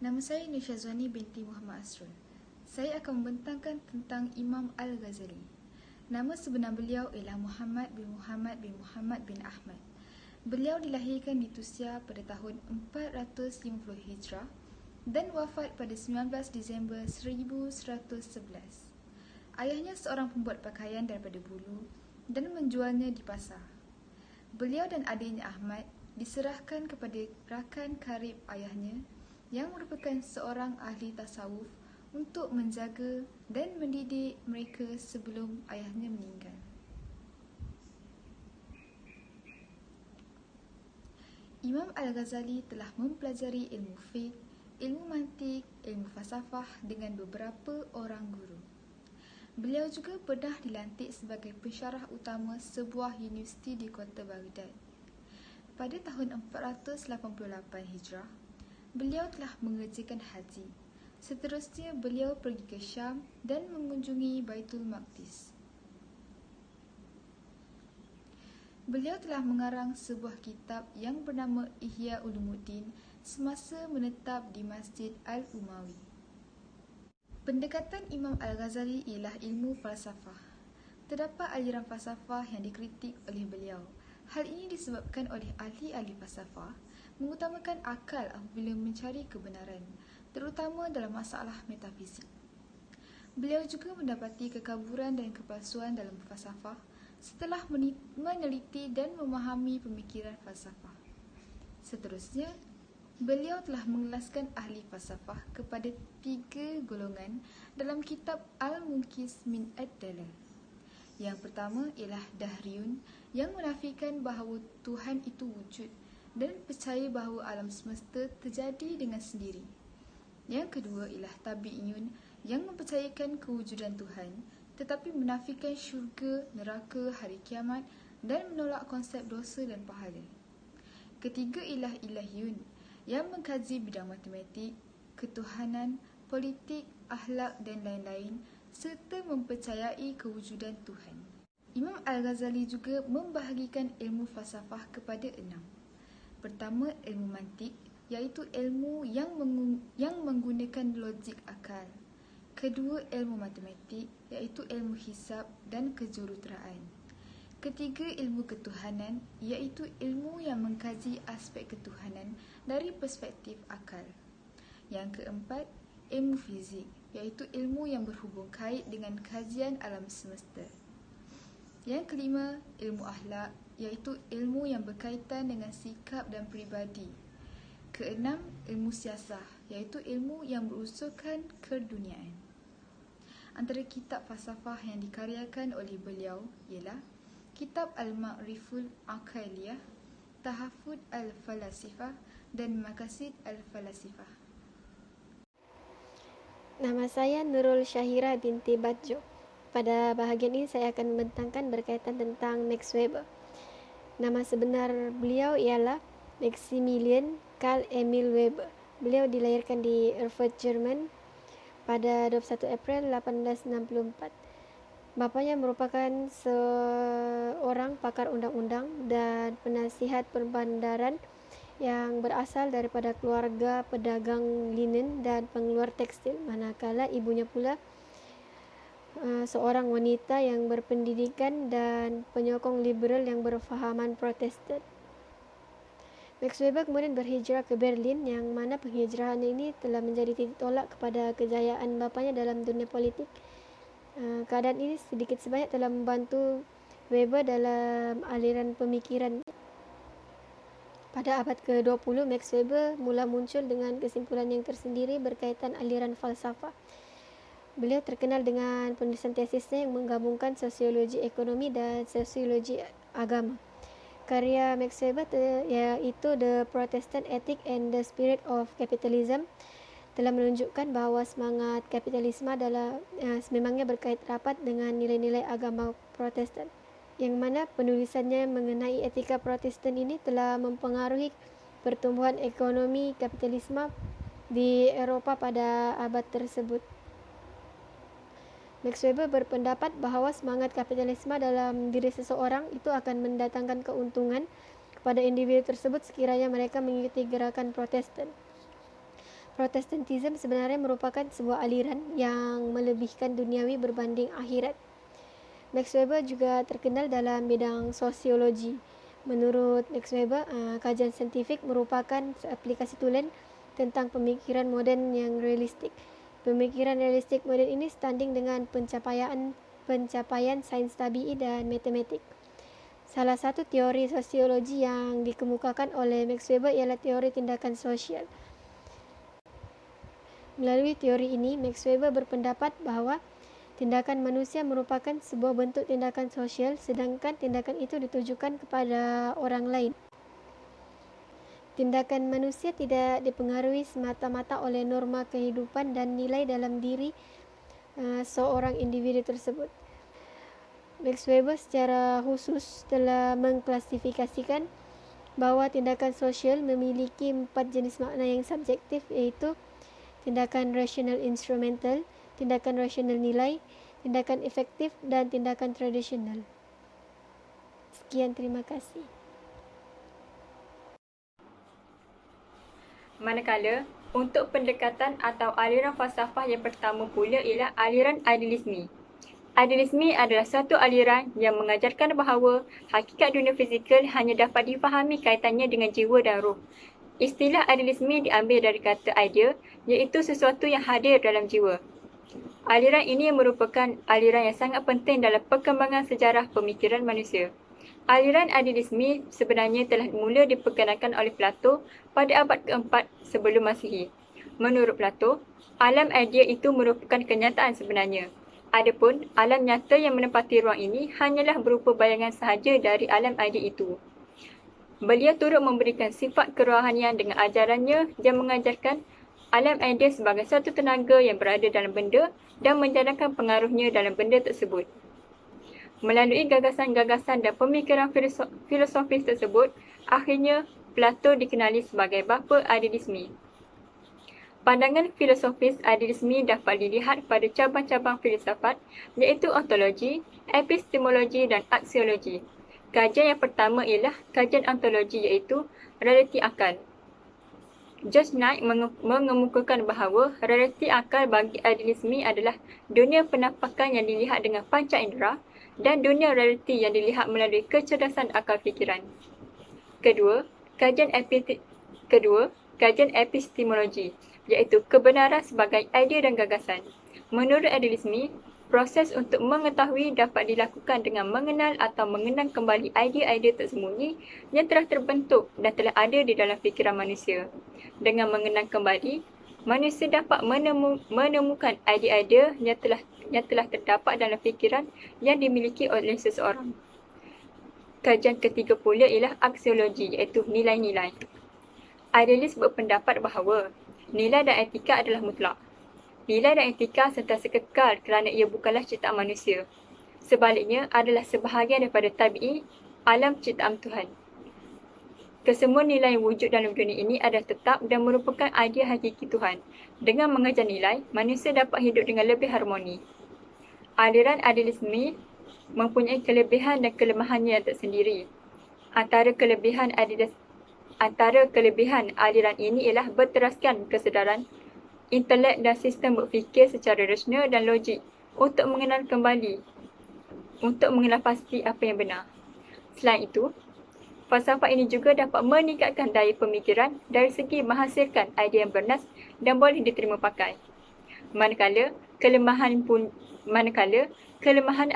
Nama saya Nisha Zwani binti Muhammad Asrul. Saya akan membentangkan tentang Imam Al-Ghazali. Nama sebenar beliau ialah Muhammad bin Muhammad bin Muhammad bin Ahmad. Beliau dilahirkan di Tunisia pada tahun 450 Hijrah dan wafat pada 19 Disember 1111. Ayahnya seorang pembuat pakaian daripada bulu dan menjualnya di pasar. Beliau dan adiknya Ahmad diserahkan kepada rakan karib ayahnya yang merupakan seorang ahli tasawuf untuk menjaga dan mendidik mereka sebelum ayahnya meninggal. Imam Al-Ghazali telah mempelajari ilmu fiqh, ilmu mantik, ilmu falsafah dengan beberapa orang guru. Beliau juga pernah dilantik sebagai pensyarah utama sebuah universiti di kota Baghdad. Pada tahun 488 Hijrah, beliau telah mengerjakan haji. Seterusnya beliau pergi ke Syam dan mengunjungi Baitul Maqdis. Beliau telah mengarang sebuah kitab yang bernama Ihya Ulumuddin semasa menetap di Masjid Al-Umawi. Pendekatan Imam Al-Ghazali ialah ilmu falsafah. Terdapat aliran falsafah yang dikritik oleh beliau. Hal ini disebabkan oleh ahli-ahli falsafah mengutamakan akal apabila mencari kebenaran, terutama dalam masalah metafizik. Beliau juga mendapati kekaburan dan kepalsuan dalam falsafah setelah meneliti dan memahami pemikiran falsafah. Seterusnya, beliau telah mengelaskan ahli falsafah kepada 3 golongan dalam kitab Al-Munqidh min Ad-Dalal. Yang pertama ialah Dahriyun yang menafikan bahawa Tuhan itu wujud dan percaya bahawa alam semesta terjadi dengan sendiri. Yang kedua ialah Tabi'iyun yang mempercayakan kewujudan Tuhan tetapi menafikan syurga, neraka, hari kiamat dan menolak konsep dosa dan pahala. Ketiga ialah Ilahiyun yang mengkaji bidang matematik, ketuhanan, politik, akhlak dan lain-lain serta mempercayai kewujudan Tuhan. Imam Al-Ghazali juga membahagikan ilmu falsafah kepada 6. Pertama, ilmu mantik, iaitu ilmu yang menggunakan logik akal. Kedua, ilmu matematik, iaitu ilmu hisab dan kejuruteraan. Ketiga, ilmu ketuhanan, iaitu ilmu yang mengkaji aspek ketuhanan dari perspektif akal. Yang keempat, ilmu fizik, iaitu ilmu yang berhubung kait dengan kajian alam semesta. Yang kelima, ilmu akhlak, iaitu ilmu yang berkaitan dengan sikap dan peribadi. Keenam, ilmu siasah, iaitu ilmu yang berunsurkan keduniaan. Antara kitab falsafah yang dikaryakan oleh beliau ialah Kitab Al-Ma'riful Aqaliyah, Tahafud Al-Falasifah dan Maqasid Al-Falasifah. Nama saya Nurul Syahira binti Badjo. Pada bahagian ini saya akan membentangkan berkaitan tentang Max Weber. Nama sebenar beliau ialah Maximilian Karl Emil Weber. Beliau dilahirkan di Erfurt, Jerman pada 21 April 1864. Bapanya merupakan seorang pakar undang-undang dan penasihat perbandaran yang berasal daripada keluarga pedagang linen dan pengeluar tekstil, manakala ibunya pula seorang wanita yang berpendidikan dan penyokong liberal yang berfahaman Protestan. Max Weber kemudian berhijrah ke Berlin, yang mana penghijrahannya ini telah menjadi titik tolak kepada kejayaan bapanya dalam dunia politik. Keadaan ini sedikit sebanyak telah membantu Weber dalam aliran pemikiran. Pada abad ke-20, Max Weber mula muncul dengan kesimpulan yang tersendiri berkaitan aliran falsafah. Beliau terkenal dengan penulisan tesisnya yang menggabungkan sosiologi ekonomi dan sosiologi agama. Karya Max Weber iaitu The Protestant Ethic and the Spirit of Capitalism telah menunjukkan bahawa semangat kapitalisme adalah sememangnya berkait rapat dengan nilai-nilai agama Protestan, yang mana penulisannya mengenai etika Protestan ini telah mempengaruhi pertumbuhan ekonomi kapitalisme di Eropah pada abad tersebut. Max Weber berpendapat bahawa semangat kapitalisme dalam diri seseorang itu akan mendatangkan keuntungan kepada individu tersebut sekiranya mereka mengikuti gerakan Protestan. Protestantism sebenarnya merupakan sebuah aliran yang melebihkan duniawi berbanding akhirat. Max Weber juga terkenal dalam bidang sosiologi. Menurut Max Weber, kajian saintifik merupakan aplikasi tulen tentang pemikiran moden yang realistik. Pemikiran realistik moden ini standing dengan pencapaian sains tabii dan matematik. Salah satu teori sosiologi yang dikemukakan oleh Max Weber ialah teori tindakan sosial. Melalui teori ini, Max Weber berpendapat bahawa tindakan manusia merupakan sebuah bentuk tindakan sosial, sedangkan tindakan itu ditujukan kepada orang lain. Tindakan manusia tidak dipengaruhi semata-mata oleh norma kehidupan dan nilai dalam diri seorang individu tersebut. Max Weber secara khusus telah mengklasifikasikan bahawa tindakan sosial memiliki 4 jenis makna yang subjektif, iaitu tindakan rasional instrumental, tindakan rasional nilai, tindakan efektif, dan tindakan tradisional. Sekian, terima kasih. Manakala, untuk pendekatan atau aliran falsafah yang pertama pula ialah aliran idealisme. Idealisme adalah satu aliran yang mengajarkan bahawa hakikat dunia fizikal hanya dapat difahami kaitannya dengan jiwa dan roh. Istilah idealisme diambil dari kata idea, iaitu sesuatu yang hadir dalam jiwa. Aliran ini merupakan aliran yang sangat penting dalam perkembangan sejarah pemikiran manusia. Aliran idealisme sebenarnya telah mula diperkenalkan oleh Plato pada abad ke-4 sebelum Masihi. Menurut Plato, alam idea itu merupakan kenyataan sebenarnya. Adapun alam nyata yang menempati ruang ini hanyalah berupa bayangan sahaja dari alam idea itu. Beliau turut memberikan sifat kerohanian dengan ajarannya yang mengajarkan alam idea sebagai satu tenaga yang berada dalam benda dan menjalankan pengaruhnya dalam benda tersebut. Melalui gagasan-gagasan dan pemikiran filosofis tersebut, akhirnya Plato dikenali sebagai bapa idealisme. Pandangan filosofis idealisme dapat dilihat pada cabang-cabang filsafat, iaitu ontologi, epistemologi dan aksiologi. Kajian yang pertama ialah kajian ontologi, iaitu realiti akal. George Knight mengemukakan bahawa realiti akal bagi idealisme adalah dunia penampakan yang dilihat dengan panca indera dan dunia realiti yang dilihat melalui kecerdasan akal fikiran. Kedua, kajian epistemologi, iaitu kebenaran sebagai idea dan gagasan. Menurut idealisme, proses untuk mengetahui dapat dilakukan dengan mengenal atau mengenang kembali idea-idea tersembunyi yang telah terbentuk dan telah ada di dalam fikiran manusia. Dengan mengenang kembali, manusia dapat menemukan idea-idea yang telah terdapat dalam fikiran yang dimiliki oleh seseorang. Kajian ketiga pula ialah aksiologi, iaitu nilai-nilai. Idealis berpendapat bahawa nilai dan etika adalah mutlak. Nilai dan etika sentiasa kekal kerana ia bukanlah ciptaan manusia. Sebaliknya adalah sebahagian daripada tabi'i alam ciptaan Tuhan. Kesemua nilai wujud dalam dunia ini adalah tetap dan merupakan idea hakiki Tuhan. Dengan mengajar nilai, manusia dapat hidup dengan lebih harmoni. Aliran idealisme mempunyai kelebihan dan kelemahannya yang tersendiri. Antara kelebihan aliran ini ialah berteraskan kesedaran, intelek dan sistem berfikir secara rasional dan logik untuk mengenal pasti apa yang benar. Selain itu, falsafah ini juga dapat meningkatkan daya pemikiran dari segi menghasilkan idea yang bernas dan boleh diterima pakai. Manakala kelemahan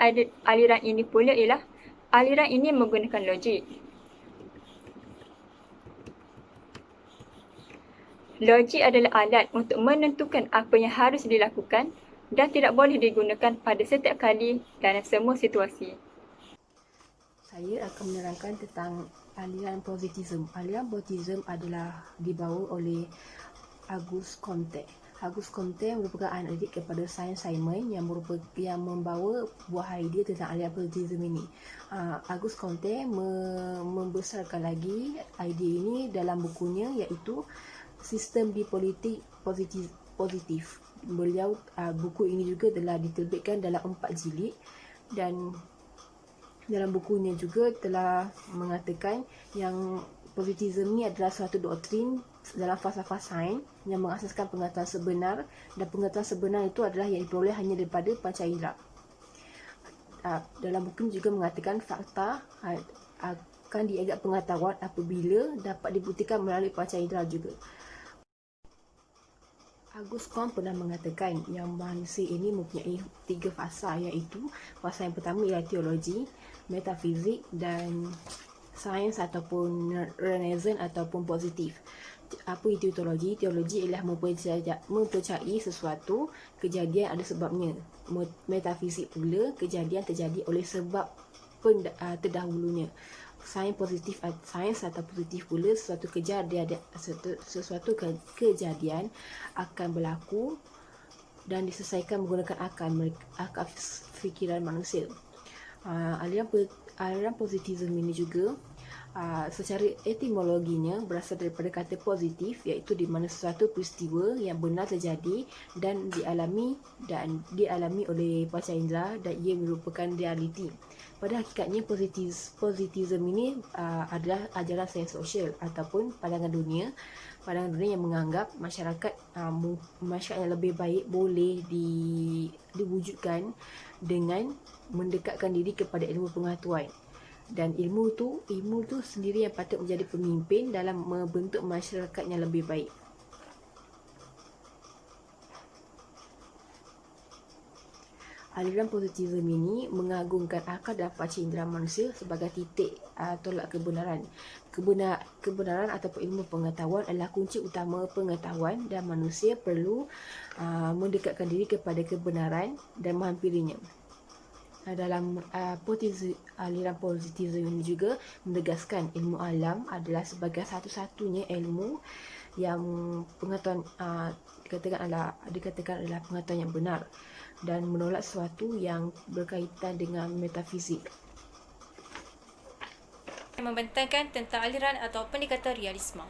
aliran ini pula ialah aliran ini menggunakan logik. Logik adalah alat untuk menentukan apa yang harus dilakukan dan tidak boleh digunakan pada setiap kali dalam semua situasi. Saya akan menerangkan tentang aliran positivisme. Aliran positivisme adalah dibawa oleh Auguste Comte. Auguste Comte merupakan anak adik kepada Saint-Simon yang membawa buah idea tentang aliran positivisme ini. Auguste Comte membesarkan lagi idea ini dalam bukunya, iaitu Sistem Bipolitik Positif. Beliau buku ini juga telah diterbitkan dalam 4 jilid dan dalam bukunya juga telah mengatakan yang positivisme ini adalah suatu doktrin dalam falsafah sains yang mengasaskan pengetahuan sebenar, dan pengetahuan sebenar itu adalah yang diperoleh hanya daripada panca indera. Dalam buku ini juga mengatakan fakta akan dianggap pengetahuan apabila dapat dibuktikan melalui panca indera juga. Auguste Comte pernah mengatakan yang manusia ini mempunyai 3 fasa, iaitu fasa yang pertama ialah teologi, metafizik dan sains ataupun renaissance ataupun positif. Apa itu teologi? Teologi ialah mempercayai sesuatu kejadian ada sebabnya. Metafizik pula kejadian terjadi oleh sebab terdahulunya. Sains atau positif pula sesuatu kejadian akan berlaku dan diselesaikan menggunakan akal fikiran manusia. Aliran positivisme ini juga secara etimologinya berasal daripada kata positif, iaitu di mana sesuatu peristiwa yang benar terjadi dan dialami oleh panca indera dan ia merupakan realiti. Pada hakikatnya positivisme ini adalah ajaran sains sosial ataupun pandangan dunia yang menganggap masyarakat yang lebih baik boleh diwujudkan dengan mendekatkan diri kepada ilmu pengetahuan. Dan ilmu tu sendiri yang patut menjadi pemimpin dalam membentuk masyarakat yang lebih baik. Aliran positivisme ini mengagungkan akal dan panca indera manusia sebagai titik tolak kebenaran. Kebenaran ataupun ilmu pengetahuan adalah kunci utama pengetahuan dan manusia perlu mendekatkan diri kepada kebenaran dan menghampirinya. Dalam aliran positivisme ini juga menegaskan ilmu alam adalah sebagai satu-satunya ilmu yang pengetahuan dikatakan adalah pengetahuan yang benar dan menolak sesuatu yang berkaitan dengan metafizik. Membentangkan tentang aliran atau pendekatan realisme.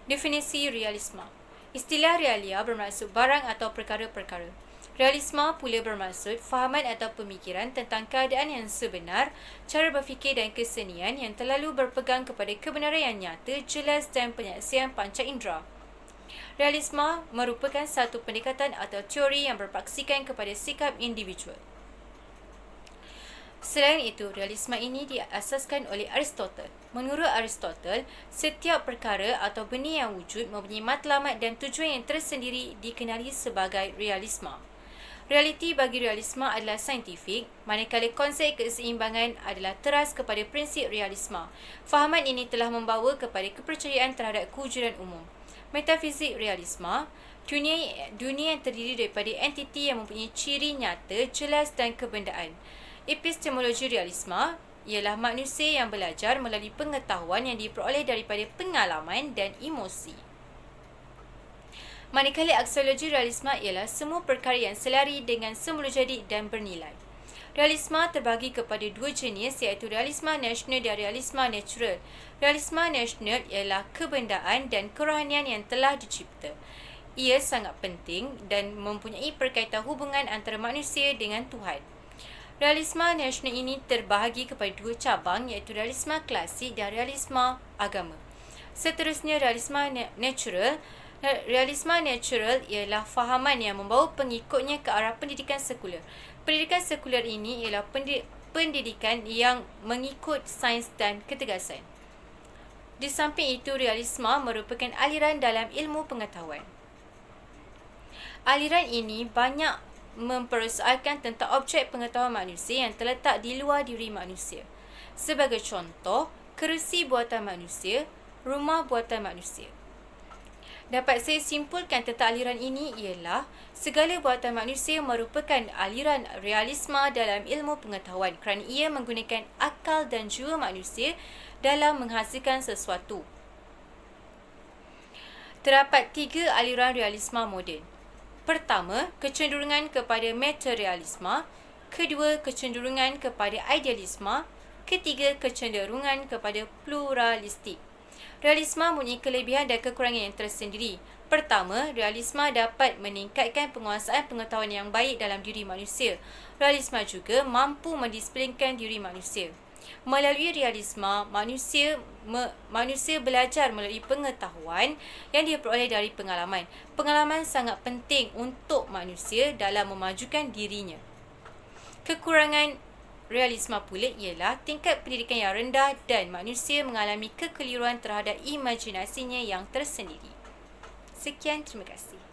Definisi realisme. Istilah realia bermaksud barang atau perkara-perkara. Realisme pula bermaksud fahaman atau pemikiran tentang keadaan yang sebenar, cara berfikir dan kesenian yang terlalu berpegang kepada kebenaran yang nyata, jelas dan penyaksian panca indera. Realisme merupakan satu pendekatan atau teori yang berpaksikan kepada sikap individual. Selain itu, realisme ini diasaskan oleh Aristotle. Menurut Aristotle, setiap perkara atau benda yang wujud mempunyai matlamat dan tujuan yang tersendiri dikenali sebagai realisme. Realiti bagi realisme adalah saintifik, manakala konsep keseimbangan adalah teras kepada prinsip realisme. Fahaman ini telah membawa kepada kepercayaan terhadap kewujudan umum. Metafizik realisme, dunia yang terdiri daripada entiti yang mempunyai ciri nyata, jelas dan kebendaan. Epistemologi realisme ialah manusia yang belajar melalui pengetahuan yang diperoleh daripada pengalaman dan emosi. Manakala aksiologi realisme ialah semua perkara yang selari dengan semula jadi dan bernilai. Realisme terbahagi kepada 2 jenis, iaitu realisme nasional dan realisme natural. Realisme nasional ialah kebendaan dan kerohanian yang telah dicipta. Ia sangat penting dan mempunyai perkaitan hubungan antara manusia dengan Tuhan. Realisme nasional ini terbahagi kepada 2 cabang, iaitu realisme klasik dan realisme agama. Seterusnya, realisme natural. Realisme natural ialah fahaman yang membawa pengikutnya ke arah pendidikan sekular. Pendidikan sekular ini ialah pendidikan yang mengikut sains dan ketegasan. Di samping itu, realisme merupakan aliran dalam ilmu pengetahuan. Aliran ini banyak mempersoalkan tentang objek pengetahuan manusia yang terletak di luar diri manusia. Sebagai contoh, kerusi buatan manusia, rumah buatan manusia. Dapat saya simpulkan tentang aliran ini ialah segala buatan manusia merupakan aliran realisme dalam ilmu pengetahuan kerana ia menggunakan akal dan jiwa manusia dalam menghasilkan sesuatu. Terdapat 3 aliran realisme moden. Pertama, kecenderungan kepada materialisme. Kedua, kecenderungan kepada idealisme. Ketiga, kecenderungan kepada pluralistik. Realisme mempunyai kelebihan dan kekurangan yang tersendiri. Pertama, realisme dapat meningkatkan penguasaan pengetahuan yang baik dalam diri manusia. Realisme juga mampu mendisiplinkan diri manusia. Melalui realisme, manusia belajar melalui pengetahuan yang dia peroleh dari pengalaman. Pengalaman sangat penting untuk manusia dalam memajukan dirinya. Kekurangan realisme pula ialah tingkat pendidikan yang rendah dan manusia mengalami kekeliruan terhadap imajinasinya yang tersendiri. Sekian, terima kasih.